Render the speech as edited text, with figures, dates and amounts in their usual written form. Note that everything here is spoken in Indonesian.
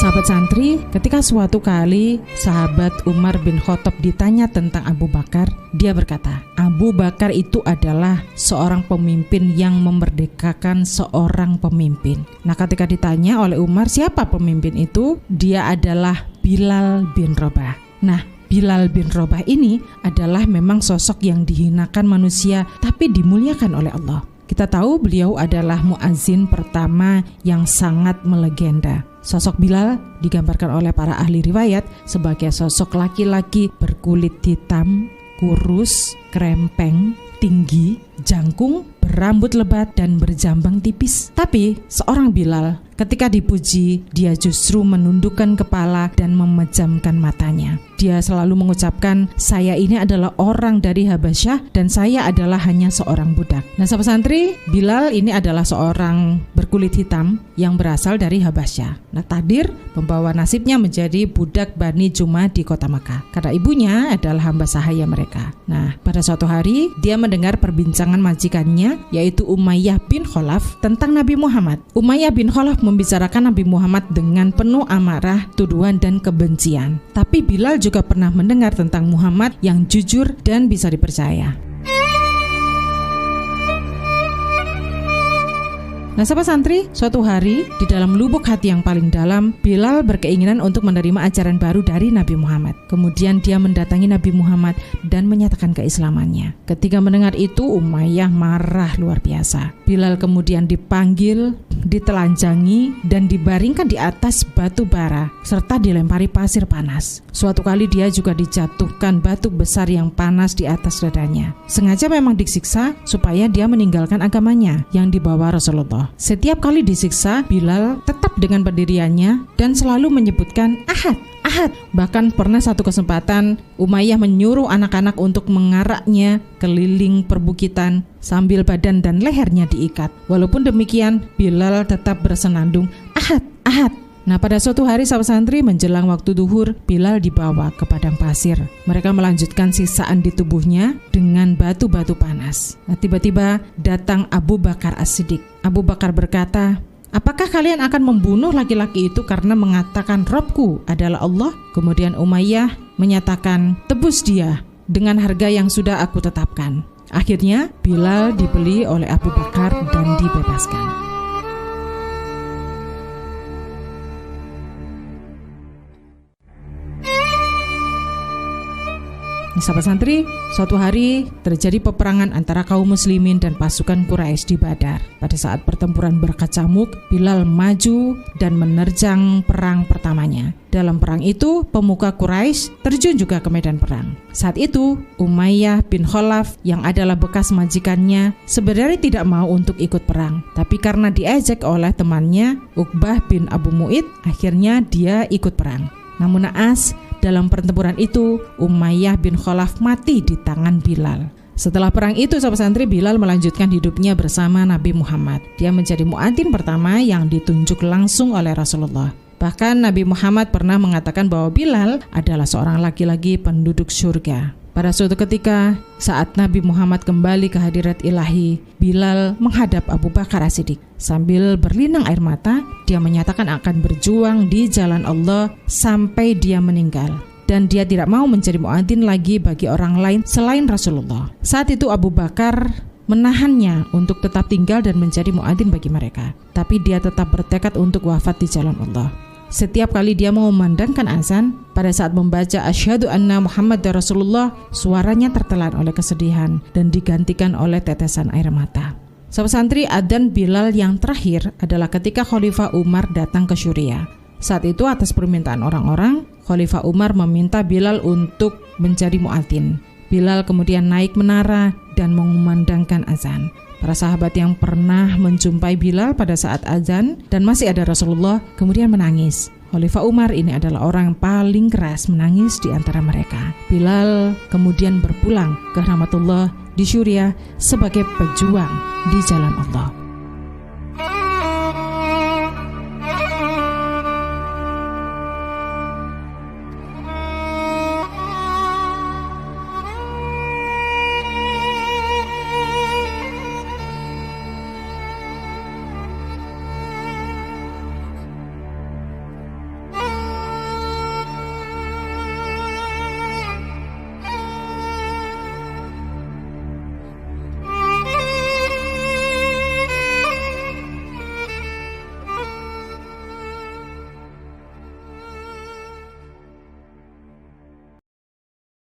Sahabat santri, ketika suatu kali sahabat Umar bin Khattab ditanya tentang Abu Bakar, dia berkata, Abu Bakar itu adalah seorang pemimpin yang memerdekakan seorang pemimpin. Nah, ketika ditanya oleh Umar siapa pemimpin itu, dia adalah Bilal bin Rabah. Nah, Bilal bin Rabah ini adalah memang sosok yang dihinakan manusia tapi dimuliakan oleh Allah. Kita tahu beliau adalah muazin pertama yang sangat melegenda. Sosok Bilal digambarkan oleh para ahli riwayat sebagai sosok laki-laki berkulit hitam, kurus, krempeng, tinggi, jangkung, berambut lebat dan berjambang tipis. Tapi seorang Bilal ketika dipuji, dia justru menundukkan kepala dan memejamkan matanya. Dia selalu mengucapkan, saya ini adalah orang dari Habasyah dan saya adalah hanya seorang budak. Nah, sahabat santri, Bilal ini adalah seorang berkulit hitam yang berasal dari Habasyah. Nah, takdir membawa nasibnya menjadi budak Bani Jumah di kota Makkah karena ibunya adalah hamba sahaya mereka. Nah, pada suatu hari dia mendengar perbincangan majikannya yaitu Umayyah bin Khalaf tentang Nabi Muhammad. Umayyah bin Khalaf membicarakan Nabi Muhammad dengan penuh amarah, tuduhan dan kebencian. Tapi Bilal juga pernah mendengar tentang Muhammad yang jujur dan bisa dipercaya. Nah, sahabat santri, suatu hari di dalam lubuk hati yang paling dalam, Bilal berkeinginan untuk menerima ajaran baru dari Nabi Muhammad. Kemudian dia mendatangi Nabi Muhammad dan menyatakan keislamannya. Ketika mendengar itu, Umayyah marah luar biasa. Bilal kemudian dipanggil, ditelanjangi dan dibaringkan di atas batu bara serta dilempari pasir panas. Suatu kali dia juga dijatuhkan batu besar yang panas di atas dadanya. Sengaja memang disiksa supaya dia meninggalkan agamanya yang dibawa Rasulullah. Setiap kali disiksa, Bilal tetap dengan pendiriannya dan selalu menyebutkan Ahad, Ahad. Bahkan pernah satu kesempatan Umayyah menyuruh anak-anak untuk mengaraknya keliling perbukitan sambil badan dan lehernya diikat. Walaupun demikian, Bilal tetap bersenandung Ahad, Ahad. Nah, pada suatu hari sahabat santri menjelang waktu duhur, Bilal dibawa ke padang pasir. Mereka melanjutkan sisaan di tubuhnya dengan batu-batu panas. Nah, tiba-tiba datang Abu Bakar As-Siddiq. Abu Bakar berkata, apakah kalian akan membunuh laki-laki itu karena mengatakan Robku adalah Allah? Kemudian Umayyah menyatakan, tebus dia dengan harga yang sudah aku tetapkan. Akhirnya Bilal dibeli oleh Abu Bakar dan dibebaskan. Sahabat santri, suatu hari terjadi peperangan antara kaum muslimin dan pasukan Quraisy di Badar. Pada saat pertempuran berkecamuk, Bilal maju dan menerjang perang pertamanya. Dalam perang itu, pemuka Quraisy terjun juga ke medan perang. Saat itu, Umayyah bin Khalaf yang adalah bekas majikannya sebenarnya tidak mau untuk ikut perang. Tapi karena diejek oleh temannya, Uqbah bin Abu Mu'id, akhirnya dia ikut perang. Namun naas, dalam pertempuran itu, Umayyah bin Khalaf mati di tangan Bilal. Setelah perang itu, sahabat santri, Bilal melanjutkan hidupnya bersama Nabi Muhammad. Dia menjadi muadzin pertama yang ditunjuk langsung oleh Rasulullah. Bahkan Nabi Muhammad pernah mengatakan bahwa Bilal adalah seorang laki-laki penduduk surga. Pada suatu ketika, saat Nabi Muhammad kembali ke hadirat ilahi, Bilal menghadap Abu Bakar As-Siddiq. Sambil berlinang air mata, dia menyatakan akan berjuang di jalan Allah sampai dia meninggal. Dan dia tidak mau menjadi muadzin lagi bagi orang lain selain Rasulullah. Saat itu Abu Bakar menahannya untuk tetap tinggal dan menjadi muadzin bagi mereka. Tapi dia tetap bertekad untuk wafat di jalan Allah. Setiap kali dia memandangkan azan, pada saat membaca asyhadu anna Muhammad Rasulullah, suaranya tertelan oleh kesedihan dan digantikan oleh tetesan air mata. Sahabat santri, adzan Bilal yang terakhir adalah ketika Khalifah Umar datang ke Syria. Saat itu atas permintaan orang-orang, Khalifah Umar meminta Bilal untuk menjadi muadzin. Bilal kemudian naik menara dan mengumandangkan azan. Para sahabat yang pernah menjumpai Bilal pada saat azan dan masih ada Rasulullah kemudian menangis. Khalifah Umar ini adalah orang yang paling keras menangis di antara mereka. Bilal kemudian berpulang ke rahmatullah di Syria sebagai pejuang di jalan Allah.